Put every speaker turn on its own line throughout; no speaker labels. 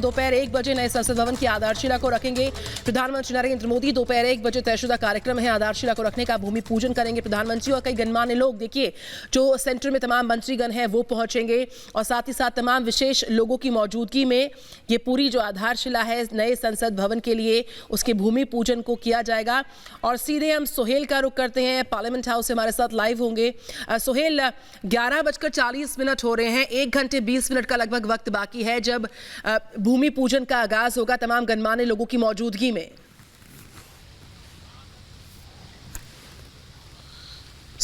दोपहर 1 बजे नए संसद भवन की आधारशिला को रखेंगे प्रधानमंत्री नरेंद्र मोदी। दोपहर 1 बजे तयशुदा कार्यक्रम है आधारशिला को रखने का। भूमि पूजन करेंगे प्रधानमंत्री और कई गणमान्य लोग। देखिए, जो सेंटर में तमाम मंत्रीगण हैं वो पहुंचेंगे और साथ ही साथ तमाम विशेष लोगों की मौजूदगी में ये पूरी जो आधारशिला है नए संसद भवन के लिए उसके भूमि पूजन को किया जाएगा। और सीधे हम सोहेल का रुख करते हैं, पार्लियामेंट हाउस से हमारे साथ लाइव होंगे। सोहेल, 11:40 हो रहे हैं, 1 घंटे 20 मिनट का लगभग वक्त बाकी है जब भूमि पूजन का आगाज होगा तमाम गणमान्य लोगों की मौजूदगी में।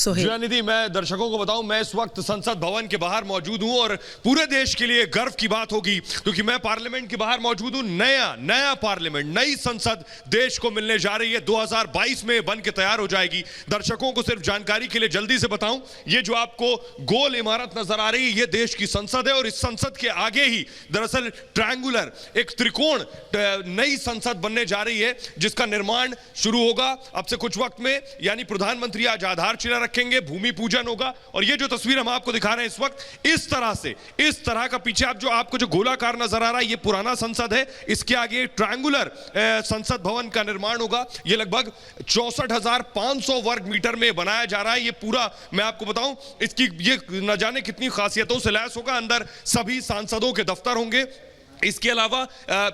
निधि, मैं दर्शकों को बताऊं, मैं इस वक्त संसद भवन के बाहर मौजूद हूं और पूरे देश के लिए गर्व की बात होगी क्योंकि मैं पार्लियामेंट के बाहर मौजूद हूं। नया पार्लियामेंट, नई संसद देश को मिलने जा रही है। 2022 में बन के तैयार हो जाएगी। दर्शकों को सिर्फ जानकारी के लिए जल्दी से बताऊं, ये जो आपको गोल इमारत नजर आ रही है ये देश की संसद है और इस संसद के आगे ही दरअसल ट्रायंगुलर एक त्रिकोण नई संसद बनने जा रही है जिसका निर्माण शुरू होगा अब से कुछ वक्त में। यानी प्रधानमंत्री आज आधारशिला रखेंगे, भूमि पूजन होगा और ये जो तस्वीर हम आपको दिखा रहे हैं इस वक्त इस तरह का पीछे आपको जो गोलाकार नजर आ रहा है ये पुराना संसद है। इसके आगे ट्रायंगुलर संसद भवन का निर्माण होगा। ये लगभग 64,500 वर्ग मीटर में बनाया जा रहा है। ये पूरा मैं आपको बताऊं, इसकी ये न जाने कितनी खासियतों से लैस होगा। अंदर सभी सांसदों के दफ्तर होंगे। इसके अलावा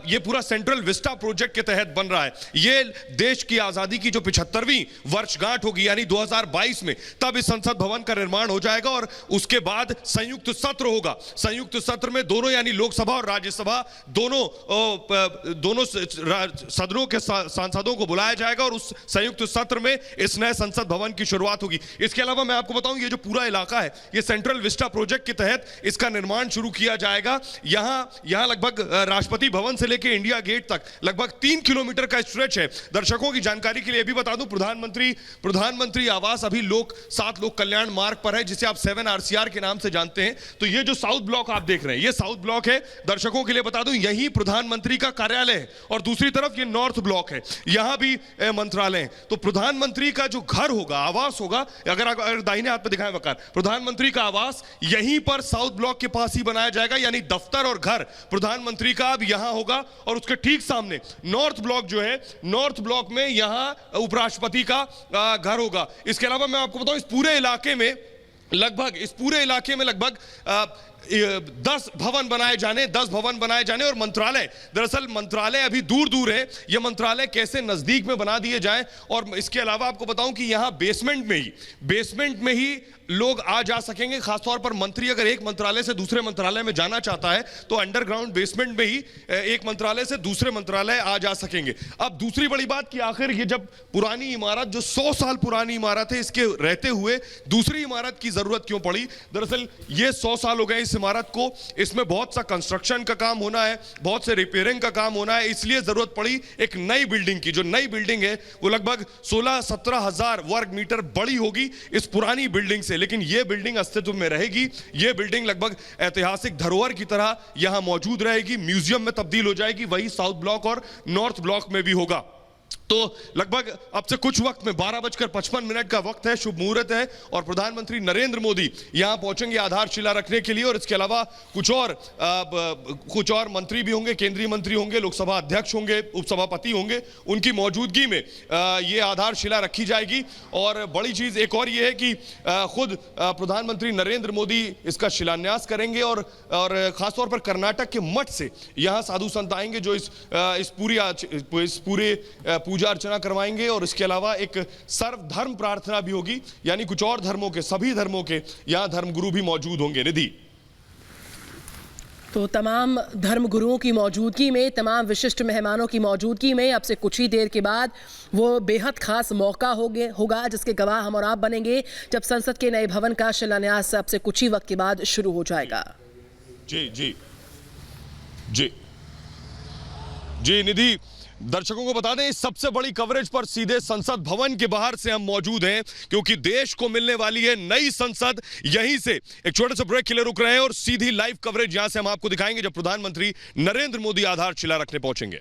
ये पूरा सेंट्रल विस्टा प्रोजेक्ट के तहत बन रहा है। ये देश की आजादी की जो 75वीं वर्षगांठ होगी यानी 2022 में तब इस संसद भवन का निर्माण हो जाएगा और उसके बाद संयुक्त सत्र होगा। संयुक्त सत्र में दोनों यानी लोकसभा और राज्यसभा दोनों सदनों के सांसदों को बुलाया जाएगा और उस संयुक्त सत्र में इस नए संसद भवन की शुरुआत होगी। इसके अलावा मैं आपको बताऊं, ये जो पूरा इलाका है ये सेंट्रल विस्टा प्रोजेक्ट के तहत इसका निर्माण शुरू किया जाएगा। यहां लगभग राष्ट्रपति भवन से लेकर इंडिया गेट तक लगभग 3 किलोमीटर का स्ट्रेच है। दर्शकों की जानकारी के लिए भी बता दूं, प्रधानमंत्री आवास अभी 7 लोक कल्याण मार्ग पर है जिसे आप 7 RCR के नाम से जानते हैं। तो ये जो साउथ ब्लॉक आप देख रहे हैं ये साउथ ब्लॉक है। दर्शकों के लिए बता दूं यही प्रधानमंत्री का कार्यालय है और दूसरी तरफ ये नॉर्थ ब्लॉक है, यहां भी मंत्रालय है। तो प्रधानमंत्री का जो घर होगा, आवास होगा, अगर दाहिने हाथ पे दिखाएं वकार, प्रधानमंत्री का आवास यहीं पर साउथ ब्लॉक के पास ही बनाया जाएगा। यानी दफ्तर और घर प्रधानमंत्री का अब यहां होगा और उसके ठीक सामने नॉर्थ ब्लॉक जो है, नॉर्थ ब्लॉक में यहां उपराष्ट्रपति का घर होगा। इसके अलावा मैं आपको बताऊं इस पूरे इलाके में लगभग 10 भवन बनाए जाने और मंत्रालय, दरअसल मंत्रालय अभी दूर है। ये मंत्रालय कैसे नजदीक में बना दिए जाएं। और इसके अलावा आपको बताऊं कि यहां बेसमेंट में ही लोग आ जा सकेंगे। खासतौर पर मंत्री अगर एक मंत्रालय से दूसरे मंत्रालय में जाना चाहता है तो अंडरग्राउंड बेसमेंट में ही एक मंत्रालय से दूसरे मंत्रालय आ जा सकेंगे। अब दूसरी बड़ी बात कि आखिर ये जब पुरानी इमारत जो 100 साल पुरानी इमारत है इसके रहते हुए दूसरी इमारत की जरूरत क्यों पड़ी? दरअसल ये 100 साल हो गए इस इमारत को, इसमें बहुत सा कंस्ट्रक्शन का काम होना है, बहुत से रिपेयरिंग का काम होना है, इसलिए जरूरत पड़ी एक नई बिल्डिंग की। जो नई बिल्डिंग है वो लगभग 16-17 हजार वर्ग मीटर बड़ी होगी इस पुरानी बिल्डिंग से, लेकिन यह बिल्डिंग अस्तित्व में रहेगी। यह बिल्डिंग लगभग ऐतिहासिक धरोहर की तरह यहां मौजूद रहेगी, म्यूजियम में तब्दील हो जाएगी। वही साउथ ब्लॉक और नॉर्थ ब्लॉक में भी होगा। तो लगभग अब से कुछ वक्त में 12:55 का वक्त है, शुभ मुहूर्त है और प्रधानमंत्री नरेंद्र मोदी यहां पहुंचेंगे आधारशिला रखने के लिए। और इसके अलावा कुछ और मंत्री भी होंगे, केंद्रीय मंत्री होंगे, लोकसभा अध्यक्ष होंगे, उपसभापति होंगे, उनकी मौजूदगी में ये आधारशिला रखी जाएगी। और बड़ी चीज एक और ये है कि खुद प्रधानमंत्री नरेंद्र मोदी इसका शिलान्यास करेंगे और खासतौर पर कर्नाटक के मठ से यहां साधु संत आएंगे जो इस पूरे पूजा अर्चना करवाएंगे। और इसके अलावा एक सर्वधर्म प्रार्थना भी होगी, यानी कुछ और धर्मों के, सभी धर्मों के यहां धर्मगुरु भी मौजूद होंगे। निधि,
तो तमाम धर्मगुरुओं की मौजूदगी में, तमाम विशिष्ट मेहमानों की मौजूदगी में अब से कुछ ही देर के बाद वो बेहद खास मौका होगा जिसके गवाह हम और आप बनेंगे जब संसद के नए भवन का शिलान्यास अब से कुछ ही वक्त के बाद शुरू हो जाएगा।
जी निधि, दर्शकों को बता दें इस सबसे बड़ी कवरेज पर सीधे संसद भवन के बाहर से हम मौजूद हैं क्योंकि देश को मिलने वाली है नई संसद। यहीं से एक छोटे से ब्रेक के लिए रुक रहे हैं और सीधी लाइव कवरेज यहां से हम आपको दिखाएंगे जब प्रधानमंत्री नरेंद्र मोदी आधारशिला रखने पहुंचेंगे।